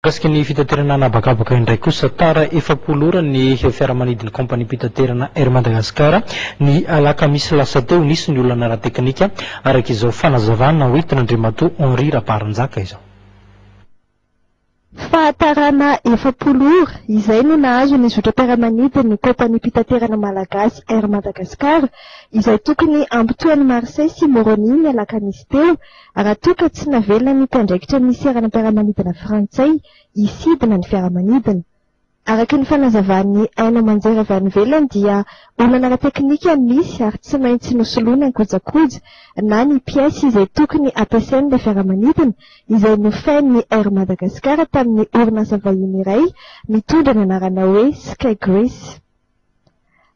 Kasika ny fitaterana anabakabaka indray kosa tara 70 ora ny fiaramanidina kompani fitaterana Air Madagascar ny alakamisy lasa teo nisy ny olana ara-teknika araka izao fanazavana hoentina Andriamatoa Henri Raparanjaka izao. Fahatarana 70 ora izay no nahazo ny zotram-piaramanidina ny kompani fitaterana malagasy Air Madagascar izay tokony ampitoany Marseille sy Moroni ny alakamisy teo raha toka tsy navelona ny mpandraikitra ny seranam-piaramanidina frantsay isidina ny fiaramanidina. Araka ny fanazavan'ny aina manjera avy any ivelany dia olana ara-teknika misy ary tsy maintsy nosoloana ny kojakoja na ny pièce izay tokony ampiasain'ilay fiaramanidina izay nofain'ny Air Madagascar tamin'ny orinasa vahiny iray mitondra ny anarana hoe Sky Grace.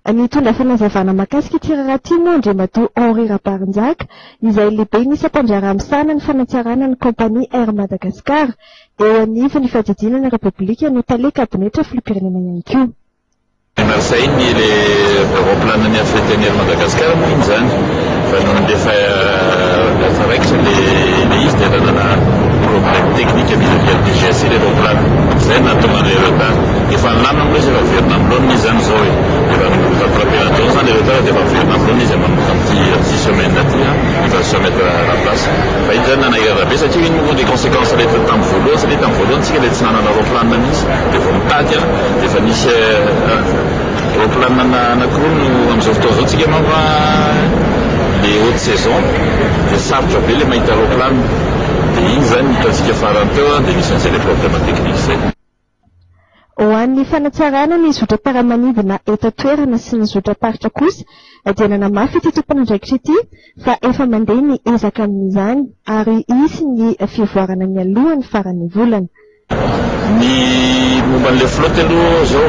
Nitondra fanazavana mahakasika ity raharaha ity moa Andriamatoa Henri Raparanjaka izay lehibe nisam-panjara amsana ny fanatsarana ny kompani Air Madagascar eo anivon'ny fahadidiana Repoblika no tale kabinetra filoham-pirenena ihany koa. Marseille ny aeroplan ny affrété Air Madagascar moa iny zany fa nondefa raikitra le izy dia nanana problème technique vis-à-vis de DGAC l'aéroplan zay nahatonga le retard efa nilamina aloha izy efa verina amin'loana izy zany zao efa notapapérateur zany le retard dia efa verina amin'loana izy manomboka amin'ity 6 semaines aty il va se mettre à la place fa iny zany nanahirana be satria iny moa des conséquences rehetra tamin'ny voalohany satria tamin'ny voalohany tsika le tsy nanana aeroplan misy dia vao mitady dia efa nisy aeroplan anankiroa no amin'izao fotoana zao tsika manko les haute saison dia sarotra be le mahita aeroplan dia iny zany nitatsika farany teo dia nisy an'izay le problème technique zay. Ho an'ny fanatsarana ny zotram-piaramanidina eto an-toerana sy ny zotram-paritra kosa dia nanamafy ity tompon'andraikitra ity fa efa mandeha ny ezaka amin'izany ary isy ny fivoarana ny alohan'ny faran'ny volana. Ny momban'ilay flotte aloha zao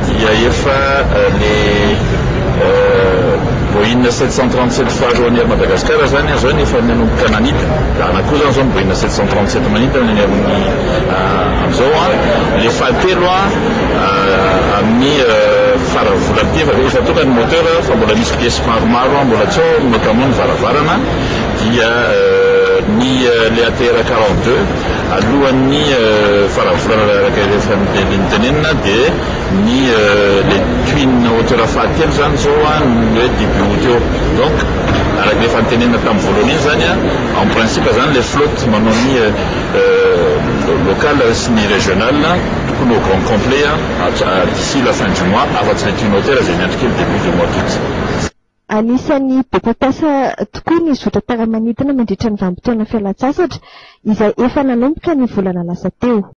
dia efa le Boeing 737 faharoan'ny Air Madagascar zany zao efa nanomboka nanita da anakoa zany zao Boeing 737 manita ny amin'izao le fahatelo amin'ny farany volana ity efa tonga ny moteur fa mbola misy pièce maromaro mbola tsy ao notamment ny varavarana dia ny le ATR 42 alohan'ny farany volana araka efa nitenenina dia ny le twin hauteur fahatelo zany zao le début août eo donc araka efa nitenenina tamin'ny voalohany iny zany en principe zany le flotte manao ny local sy ny régional tokony au grand complet d'ici la fin du mois afa-tsy le twin hauteur zay miandrika le début du mois d'août. Anisan'ny be mpampiasa tokoa ny zotram-piaramanidina mandritra ny vanim-potoana fialan-tsasatra izay efa nanomboka ny volana lasa teo.